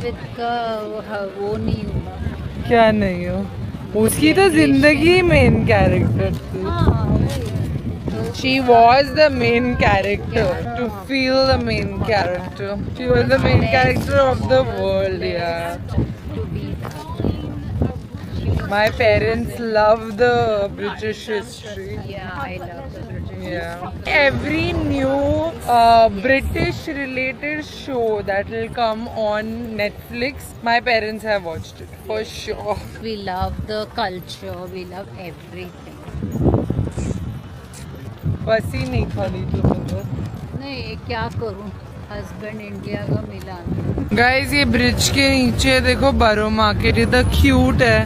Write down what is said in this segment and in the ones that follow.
Smith का वो नहीं हुआ। क्या नहीं हो, उसकी तो जिंदगी मेन कैरेक्टर थी. She was the main character, to feel the main character. She was the main character of the world, yeah. My parents love the British history. Yeah, I love the British. Yeah. Every new British related show that will come on Netflix, my parents have watched it for sure. We love the culture, we love everything. बस ही नहीं खाली तो मतलब. नहीं, क्या करूं, husband India का मिला नहीं। गाइस ये ब्रिज के नीचे देखो बरो मार्केट, इतना क्यूट है.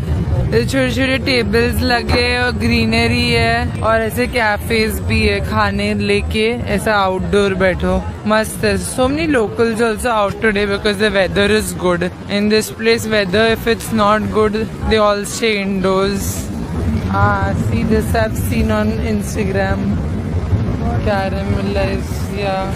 छोटे छोटे टेबल्स लगे हैं और ग्रीनरी है और ऐसे कैफेज भी है, खाने लेके ऐसा आउटडोर बैठो, मस्त है. So many locals also out today because the weather is good in this place. Weather if it's not good they all stay indoors. See this I've seen on Instagram. Caramelize, yeah.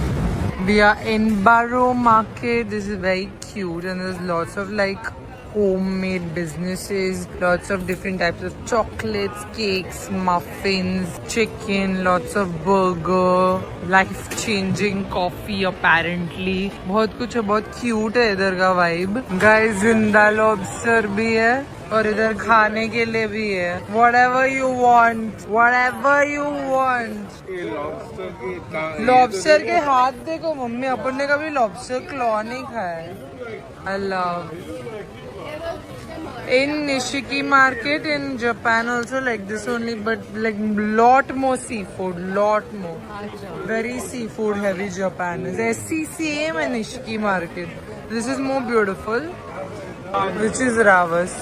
We are in Borough Market. This is very cute and there's lots of like homemade businesses, lots of different types of chocolates, cakes, muffins, chicken, lots of burger, life-changing coffee apparently. बहुत कुछ है, बहुत cute है इधर का vibe. Guys, जिंदा lobster भी है और इधर खाने के लिए भी है. Whatever you want, whatever you want. Lobster के हाथ देखो मम्मी, अपन ने कभी लॉबस्टर क्लॉ नहीं खाया है. I love. In Nishiki market in Japan also like this only, but like lot more seafood, lot more. Very seafood heavy Japan is. SC same in Nishiki market. This is more beautiful. Which is Ravas.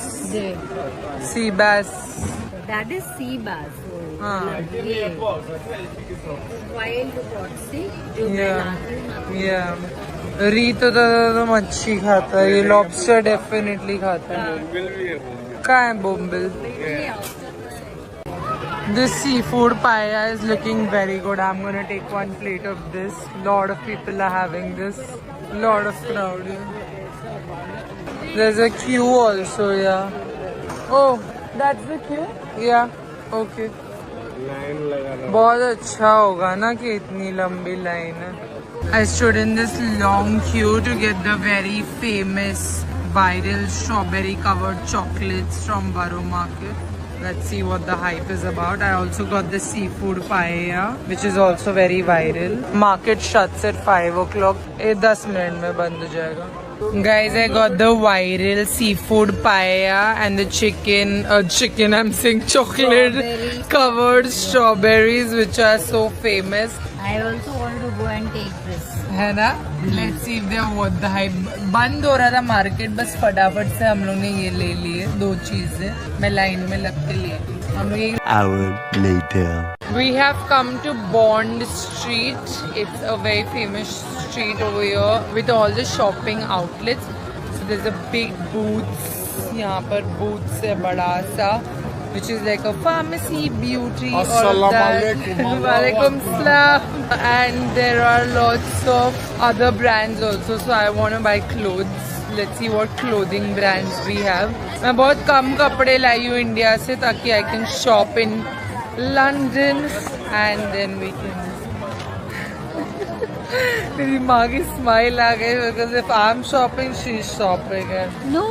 Sea bass. That is sea bass. Wild caught, see? Yeah. रीत तो मच्छी खाता है, ये lobster definitely खाता है. कहाँ है bombil? This seafood paella is looking very good. I'm gonna take one plate of this. Lot of people are having this. Lot of crowd here. There's a queue also, yeah. Oh, that's the queue? Yeah. Okay. बहुत अच्छा होगा ना कि इतनी लंबी line है. I stood in this long queue to get the very famous viral strawberry covered chocolates from Borough Market. Let's see what the hype is about. I also got the seafood paella, which is also very viral. Market shuts at 5 o'clock. 10 minutes में बंद हो जाएगा. Guys, I got the viral seafood paella and the chicken, I'm saying chocolate covered strawberries, which are so famous. I also want to go and take this. है ना? Let's see if they are worth the hype. बंद हो रहा था market, बस फटाफट से हम लोग ने ये ले लिए 2 चीजें. मैं लाइन में लग के ले ली. हम लोग hour later. We have come to Bond Street. It's a very famous street over here with all the shopping outlets. So there's a big booths. यहाँ पर booths है बड़ा सा, which is like a pharmacy, beauty, all of that. Walaikum salam. And there are lots of other brands also. So I want to buy clothes. Let's see what clothing brands we have. मैं बहुत कम कपड़े लाई हूँ India से ताकि I can shop in London and then we can. मेरी माँ की smile आ गई because if I'm shopping, she's shopping. No.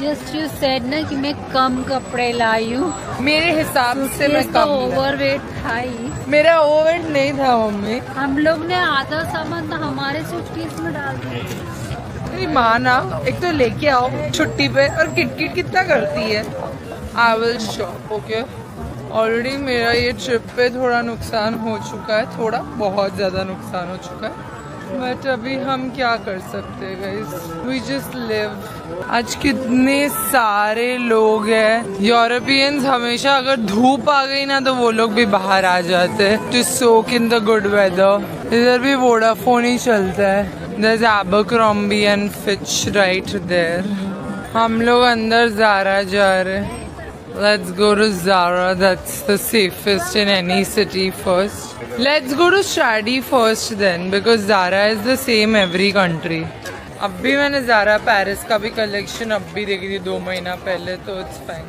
Just you said ना कि मैं कम कपड़े लाई हूँ. मेरे हिसाब से मैं कम. ओवरवेट था ही. मेरा ओवरवेट नहीं था मम्मी. हम लोग ने आधा सामान तो हमारे सूटकेस में डाल दिया. मेरी माँ ना एक तो लेके आओ छुट्टी पे और किटकिट कितना करती है. I will shop, okay? Already मेरा ये ट्रिप पे थोड़ा नुकसान हो चुका है, थोड़ा बहुत ज़्यादा नुकसान हो चुका है. बट अभी हम क्या कर सकते हैं गाइस, वी जस्ट लिव. आज कितने सारे लोग हैं. यूरोपियंस हमेशा अगर धूप आ गई ना तो वो लोग भी बाहर आ जाते हैं to soak in the good weather. इधर भी वोडाफोन ही चलता है. There's Abercrombie and Fitch right there. हम लोग अंदर ज़ारा जा रहे. Let's go to Zara. That's the safest in any city first. Let's go to Shadi first then because Zara is the same every country. अब भी मैंने ज़ारा पेरिस का भी कलेक्शन अब भी देखी थी 2 महीना पहले, तो इट्स फाइन।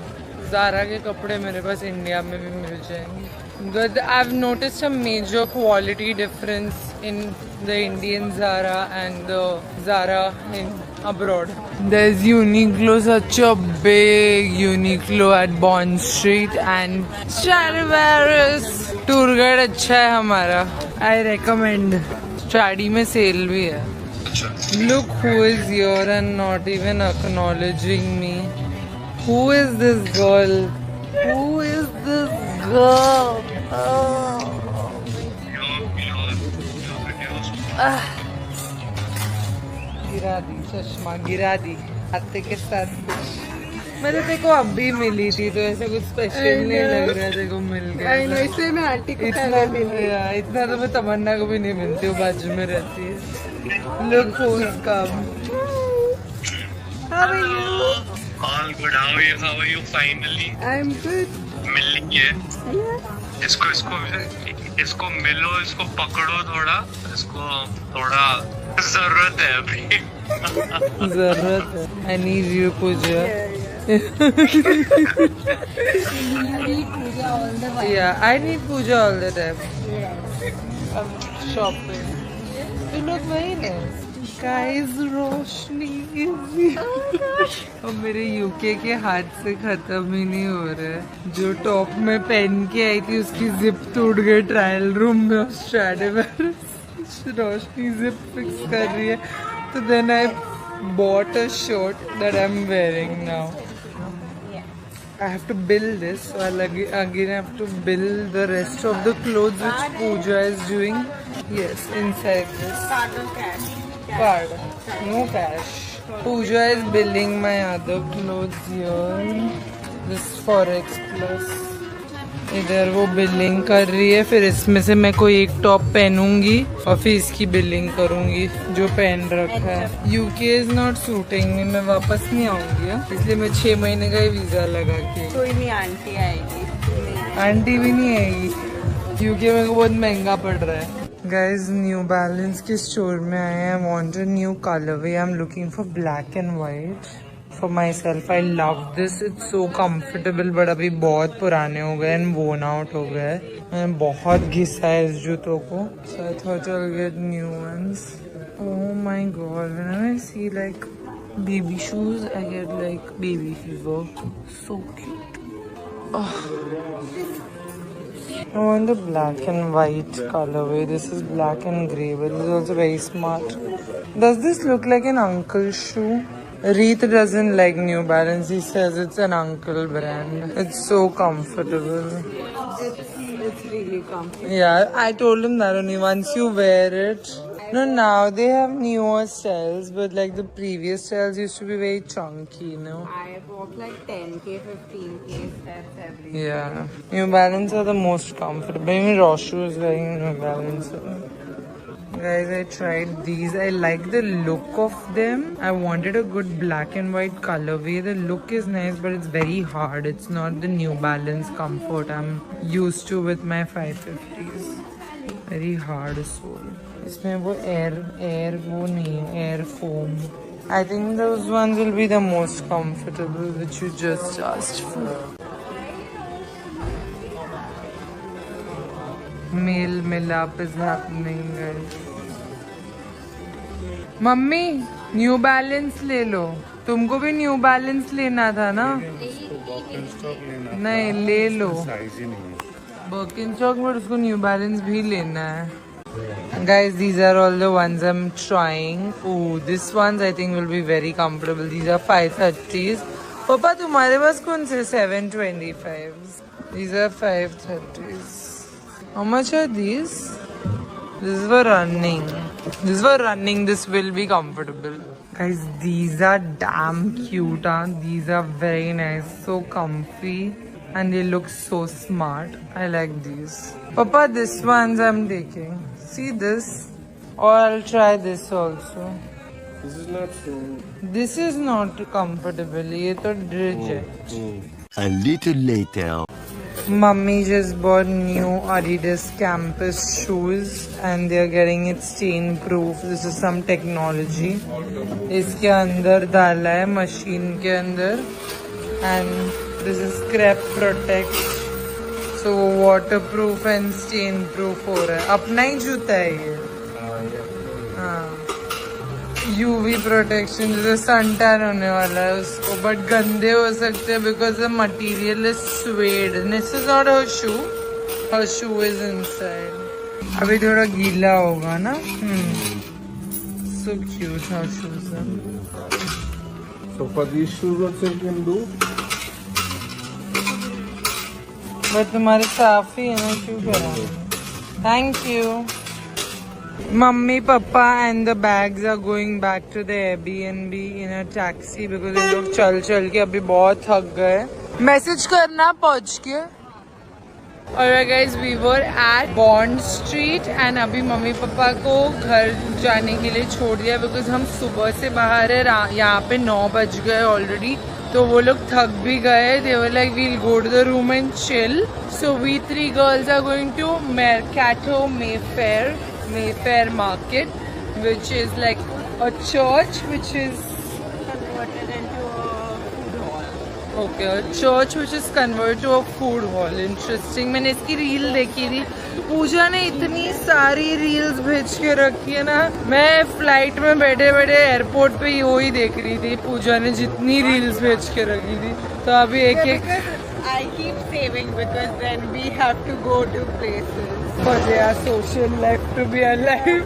ज़ारा के कपड़े मेरे पास इंडिया में भी मिल जाएंगे। Good. I've noticed a major quality difference in the Indian Zara and the Zara in abroad. There's Uniqlo, such a big Uniqlo at Bond Street and Stradivarius. Tour guide अच्छा है हमारा. I recommend. Stradi में sale भी है. Look who is here and not even acknowledging me. Who is this girl? Who is this girl? गिरा दी चश्मा, गिरा दी हाथे के साथ। मैंने तेरे को अब भी मिली थी तो ऐसा कुछ स्पेशल नहीं लग रहा है, तेरे को मिल गया। वैसे मैं आंटी को इतना तो मैं तमन्ना को भी नहीं मिलती हूँ, बाजू में रहती है। Look who's come. How are you? All good. How are you? Finally. I'm good. मिल ली है। इसको मिलो, इसको पकड़ो थोड़ा, इसको थोड़ा जरूरत है अभी। जरूरत है। I need you, Pooja. Yeah, I need Pooja all the time. I'm shopping. You look very nice. Guys, रोशनी और मेरे यूके के हाथ से खत्म ही नहीं हो रहा है। जो टॉप में पहन के आई थी उसकी जिप टूट गई ट्रायल रूम में। स्ट्रैडिवैरियस रोशनी जिप फिक्स कर रही है, तो then I bought a shirt that I'm wearing now. I have to build this, so I'll again have to build the rest of the clothes which Pooja is doing. Yes, inside this. Card. No cash. Pooja is building my other clothes here. This Forex Plus. इधर वो billing कर रही है, फिर इसमें से मैं कोई एक टॉप पहनूंगी और फिर इसकी बिलिंग करूंगी जो पहन रखा है। यूके इज नॉट सूटिंग मी, मैं वापस नहीं आऊंगी, इसलिए मैं 6 महीने का ही वीजा लगा के। कोई नहीं, आंटी आएगी। आंटी भी नहीं आएगी, यूके में बहुत महंगा पड़ रहा है। गाइज न्यू बैलेंस के स्टोर में आए हैं। I want a new colourway. I am looking for black and white for myself. I love this. It's so comfortable, but अभी बहुत पुराने हो गए and worn out हो गए। मैंने बहुत घिसा है इस जूतों को, so I thought I'll get new ones. Oh my god, whenever I see like baby shoes, I get like baby fever. So cute. Oh. I want the black and white colorway. This is black and grey, but this is also very smart. Does this look like an uncle's shoe? Reeth doesn't like New Balance. He says it's an uncle brand. It's so comfortable. It's really comfortable. Yeah, I told him that only once you wear it. No, now they have newer styles, but like the previous styles used to be very chunky, you know? I bought like 10k, 15k steps every day. Yeah. New Balance are the most comfortable. Even Roshu is wearing New Balance. Guys, I tried these. I like the look of them. I wanted a good black and white colorway. The look is nice, but it's very hard. It's not the New Balance comfort I'm used to with my 550s. Very hard sole. इसमें वो air वो नहीं है, air foam. I think those ones will be the most comfortable, which you just asked for. Meal milap is happening, guys. Mummy new balance ले लो। तुमको भी new balance लेना था ना? नहीं ले लो। बर्किनस्टॉक में उसको न्यू बैलेंस भी लेना है। Guys, these are all the ones I'm trying. Oh, this ones I think will be very comfortable. These are 530s. पापा तुम्हारे पास कौन से 725s? These are 530s. How much are these? This is for running. This is for running. This will be comfortable. Guys, these are damn cute. Huh? These are very nice. So comfy. And they look so smart. I like these. Papa, this ones I'm taking. See this? Or I'll try this also. This is not so. This is not comfortable. ये तो ड्रिज है. A little later. Mummy just bought new Adidas campus shoes and they are getting it stain proof. This is some technology. इसके अंदर डाला है machine के अंदर and this is scrap protect. So waterproof and stain proof हो रहा है. अपना ही जूता है ये. हाँ. UV प्रोटेक्शन जैसे सन टैन होने वाला है उसको बट गंदे हो सकते हैं because the material is swayed. This is not her shoe. Her shoe is inside. अभी थोड़ा गीला होगा ना. So cute her shoes. So for these shoes also you can do? But तुम्हारे साफ ही है ना. क्यों करा. Thank you. Mummy, Papa and the bags are going back to the Airbnb in a taxi because ये लोग चल के अभी बहुत थक गए. मैसेज करना पहुंच के. Alright guys, we were at Bond Street and अभी मम्मी पापा को घर जाने के लिए छोड़ दिया because हम सुबह से बाहर है. यहाँ पे 9 बज गए ऑलरेडी. तो वो लोग थक भी गए. They were like, we'll go to the room and chill. So we 3 girls are going to Mercato Mayfair Market, which is like a church which is converted into a food hall. Okay, a church which is converted to a food hall. Interesting. मैंने इसकी reel देखी थी. पूजा ने इतनी सारी reels भेज के रखी है ना. मैं फ्लाइट में बैठे बैठे एयरपोर्ट पे ही वही देख रही थी. पूजा ने जितनी रील्स भेज के रखी थी. तो अभी एक I keep saving because then we have to go to places. for their social life to be alive.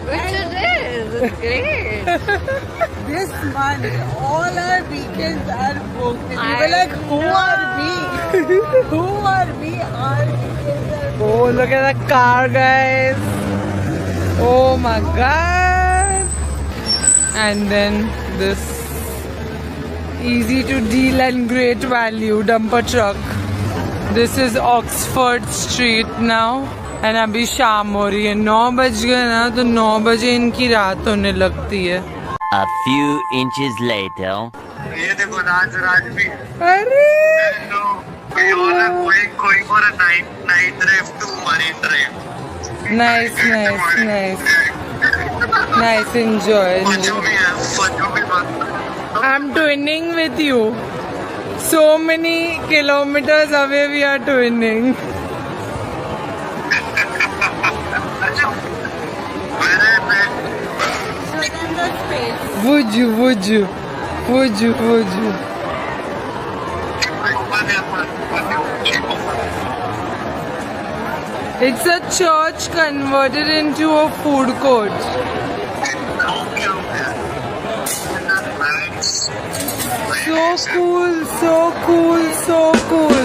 Which it is. It's great. This month, all our weekends are booked. And we were like, who are we? Who are we? Our weekends are booked. Oh, look at the car, guys. Oh my god. And then this easy to deal and great value dumper truck. This is Oxford Street now. And अभी शाम हो रही है. 9 बज गए ना तो 9 बजे इनकी रात होने लगती है. A few inches later. ये देखो राज भी. अरे we all are going for a night drive to Marine Drive. Nice. Enjoy. फजू भी है. I'm twinning with you. So many kilometers away we are twinning. Would you? It's a church converted into a food court. So cool.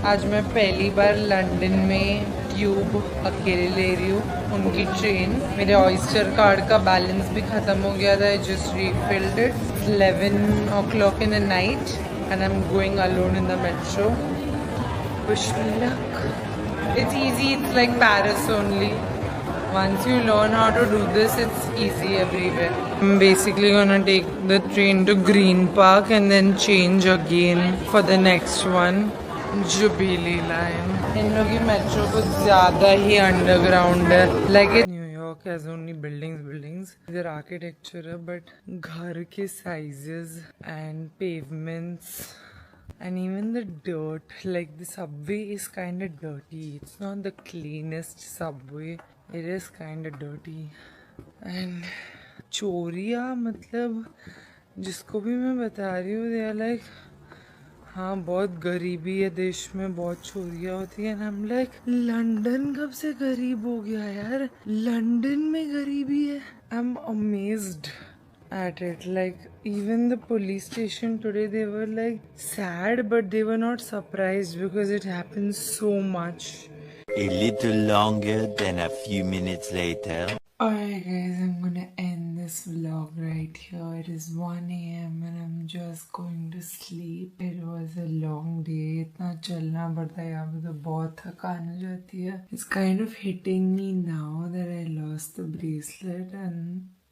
आज मैं पहली बार London में tube अकेले ले रही हूँ. उनकी ट्रेन. मेरे ऑयस्टर कार्ड का बैलेंस भी खत्म हो गया था. Just refilled it. 11 o'clock in the night and I'm going alone in the metro. Wish me luck. It's easy. It's like Paris only. Once you learn how to do this, it's easy everywhere. I'm basically gonna take the train to Green Park and then change again for the next one. Jubilee line. इन लोग की metro कुछ ज़्यादा ही underground है. Like it. New York has only buildings. Their architecture है, but घर के sizes and pavements. And even the dirt, like the subway is kind of dirty. It's not the cleanest subway. It is kind of dirty. And चोरियाँ मतलब जिसको भी मैं बता रही हूँ they are like हाँ बहुत गरीबी है देश में, बहुत चोरियाँ होती है. हम लाइक लंदन कब से गरीब हो गया यार. लंदन में गरीबी है. I'm amazed at it. Like even the police station today, they were like sad but they were not surprised because it happens so much. A little longer than a few minutes later. Alright guys, I'm gonna end this vlog right here. It is 1 AM and I'm just going to sleep. It was a long day. इतना चलना पड़ता है यहाँ पे तो बहुत थकान हो जाती है. It's kind of hitting me now that I lost the bracelet and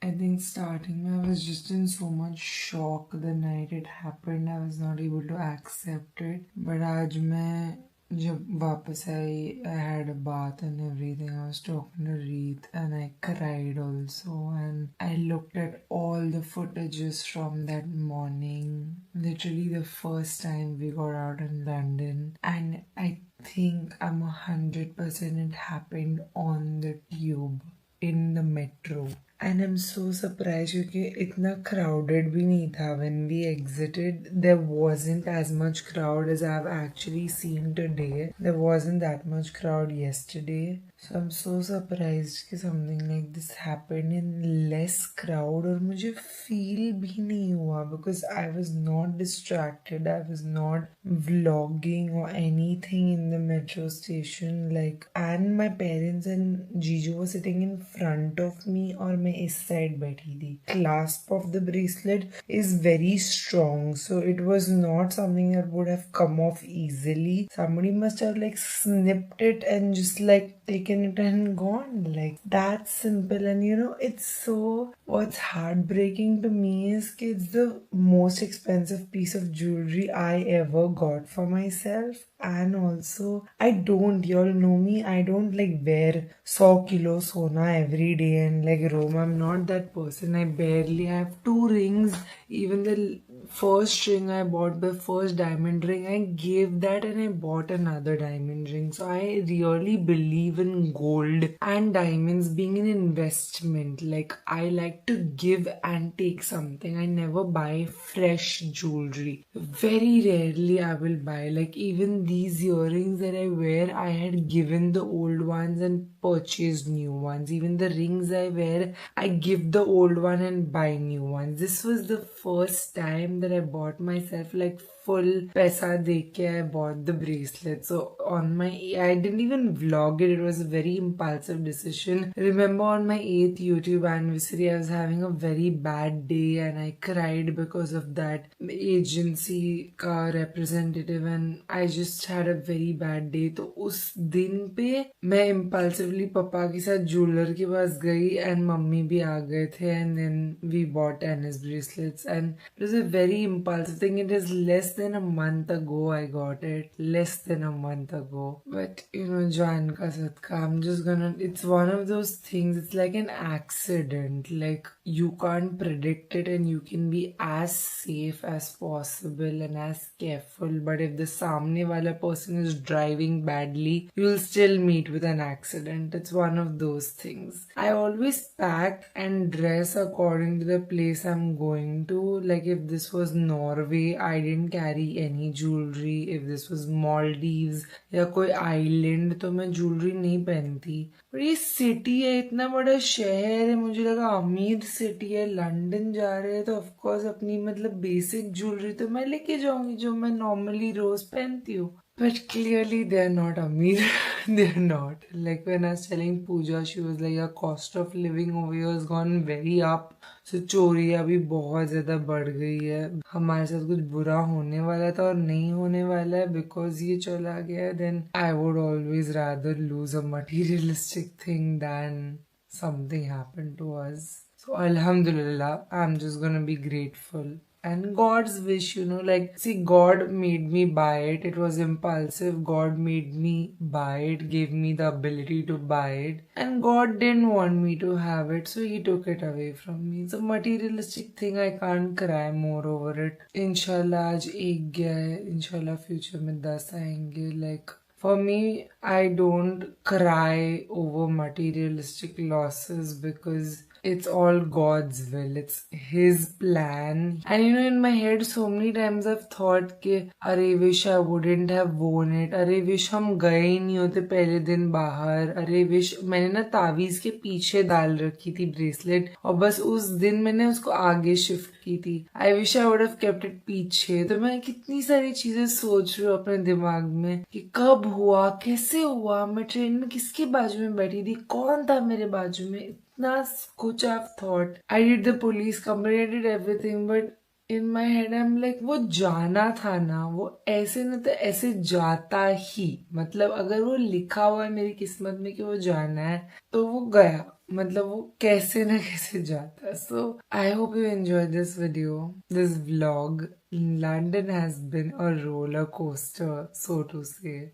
I think starting I was just in so much shock the night it happened. I was not able to accept it. But आज मैं जब वापस आई, I had a bath and everything. I was talking to Reet and I cried also. And I looked at all the footages from that morning. Literally the first time we got out in London. And I think I'm 100% it happened on the tube, in the metro. And I'm so surprised क्योंकि इतना crowded भी नहीं था. When we exited, there wasn't as much crowd as I've actually seen today. There wasn't that much crowd yesterday. So I'm so surprised कि something like this happened in less crowd और मुझे feel भी नहीं हुआ because I was not distracted. I was not vlogging or anything in the metro station. Like, and my parents and Jiju were sitting in front of me और मैं इस side बैठी थी. Clasp of the bracelet is very strong, so it was not something that would have come off easily. Somebody must have like snipped it and just like taken it and gone. Like, that simple. And you know, it's so, what's heartbreaking to me is that it's the most expensive piece of jewelry I ever got for myself. And also, y'all know me, I don't like wear 100 kilo sona every day and like roam. I'm not that person. I have 2 rings. Even the first ring I bought, the first diamond ring, I gave that and I bought another diamond ring. So I really believe in gold and diamonds being an investment. Like, I like to give and take something. I never buy fresh jewelry. Very rarely I will buy. Like, even these earrings that I wear, I had given the old ones and purchased new ones. Even the rings I wear, I give the old one and buy new ones. This was the first time that I bought myself like full paisa deke I bought the bracelet. So I didn't even vlog it. It was a very impulsive decision. Remember on my 8th YouTube anniversary, I was having a very bad day and I cried because of that agency ka representative and I just had a very bad day. तो उस दिन पे मैं impulsively पापा के साथ jeweler के पास गई and मम्मी भी आ गए थे and then we bought tennis bracelets and it was a very impulsive thing. It is less than a month ago I got it. Less than a month ago. But you know, Jan ka sadka, I'm just gonna, it's one of those things, it's like an accident. Like, you can't predict it and you can be as safe as possible and as careful. But if the samne wala person is driving badly, you'll still meet with an accident. It's one of those things. I always pack and dress according to the place I'm going to. Like, if this was Norway, I didn't carry any jewelry. If this was Maldives या कोई island, तो मैं jewelry नहीं पहनती. पर ये city है, इतना बड़ा शहर है, मुझे लगा अमीर city है, लंदन जा रहे हैं तो of course अपनी मतलब basic jewelry तो मैं लेके जाऊंगी जो मैं normally रोज पहनती हूँ. But clearly they're not Amir. They're not. Like when I was telling Pooja, she was like, the cost of living over here has gone very up. So चोरियाँ भी बहुत ज़्यादा बढ़ गई है. हमारे साथ कुछ बुरा होने वाला था और नहीं होने वाला है because ये चला गया. Then I would always rather lose a materialistic thing than something happen to us. So Alhamdulillah, I'm just gonna be grateful. And God's wish, you know, like, see, God made me buy it. It was impulsive. God made me buy it, gave me the ability to buy it. And God didn't want me to have it, so He took it away from me. It's a materialistic thing. I can't cry more over it. Inshallah, आज एक गया है. Inshallah, future में 10 आएंगे. Like, for me, I don't cry over materialistic losses because it's all God's will. It's His plan. And you know, in my head, so many times I've thought कि अरे wish I wouldn't have worn it. अरे wish हम गए ही नहीं होते पहले दिन बाहर. अरे wish मैंने ना तावीज़ के पीछे डाल रखी थी bracelet और बस उस दिन मैंने उसको आगे shift की थी. I wish I would have kept it पीछे. तो मैं कितनी सारी चीजें सोच रही हूँ अपने दिमाग में कि कब हुआ, कैसे हुआ, मैं ट्रेन में किसके बाजू में बैठी थी, कौन था मेरे बाजू में. Kuch I've thought. I did the police complaint, I did everything, but in my head I'm like वो जाना था ना, वो ऐसे न तो ऐसे जाता ही, मतलब अगर वो लिखा हुआ है मेरी किस्मत में कि वो जाना है तो वो गया, मतलब वो कैसे ना कैसे जाता है. So I hope you enjoyed this video, this vlog. London has been a roller coaster, so to say.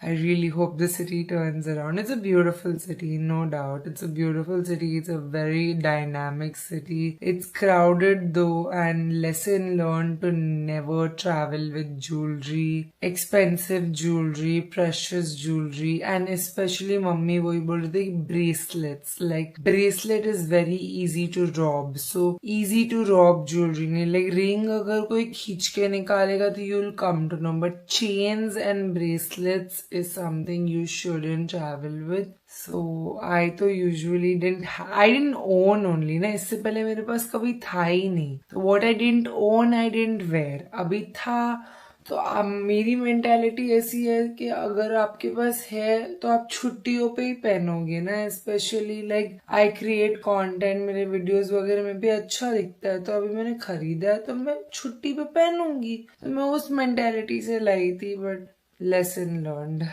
I really hope the city turns around. It's a beautiful city, no doubt. It's a beautiful city. It's a very dynamic city. It's crowded though, and lesson learned to never travel with jewelry, expensive jewelry, precious jewelry, and especially mummy wohi bol rahi thi bracelets. Like bracelet is very easy to rob. So easy to rob jewelry नहीं, like ring अगर कोई खींच के निकालेगा तो you'll come to know, but chains and bracelets is something you shouldn't travel with. So I तो usually I didn't own only ना, इससे पहले मेरे पास कभी था ही नहीं. So what I didn't own I didn't wear. अभी था तो अब मेरी मेंटालिटी ऐसी है कि अगर आपके पास है तो आप छुट्टियों पे ही पहनोगे ना. Specially like I create content, मेरे वीडियोस वगैरह में भी अच्छा दिखता है, तो अभी मैंने खरीदा है तो मैं छुट्टी पे पहनूंगी. तो मैं उस मेंटालिटी से लाई थी. But lesson learned,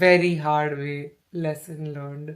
very hard way lesson learned.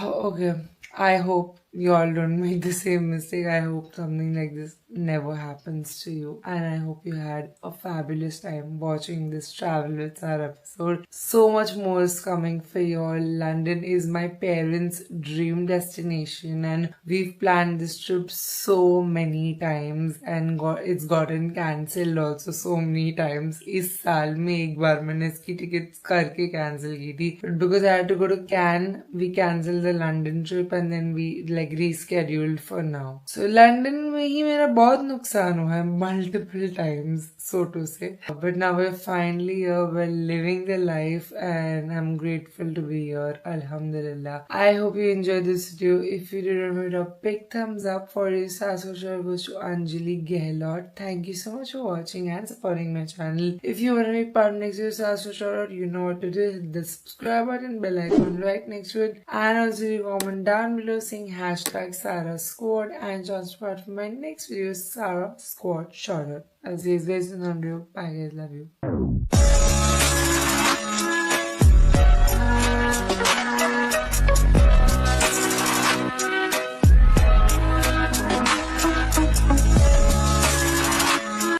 Okay, I hope you all don't make the same mistake. I hope something like this never happens to you, and I hope you had a fabulous time watching this Travel with Sarah episode. So much more is coming for you all. London is my parents' dream destination, and we've planned this trip so many times, and it's gotten cancelled also so many times. इस साल में एक बार मैंने इसकी tickets करके cancel की थी, but because I had to go to Cannes, we cancelled the London trip and then we like rescheduled for now. So London में ही मेरा बहुत नुकसान हुआ है multiple times, so to say. But now we're finally here, we're living the life, and I'm grateful to be here. Alhamdulillah. I hope you enjoyed this video. If you did, remember a big thumbs up. For your Sasosha goes to Anjali Gehlot. Thank you so much for watching and supporting my channel. If you want to be part of next year's Sasosha, you know what to do. Hit the subscribe button, bell icon right next to it, and also comment down below saying hashtag Sarah Squad and just part for my next video, Sarah Squad Shoutout. I'll see you guys in the video. Bye guys, love you.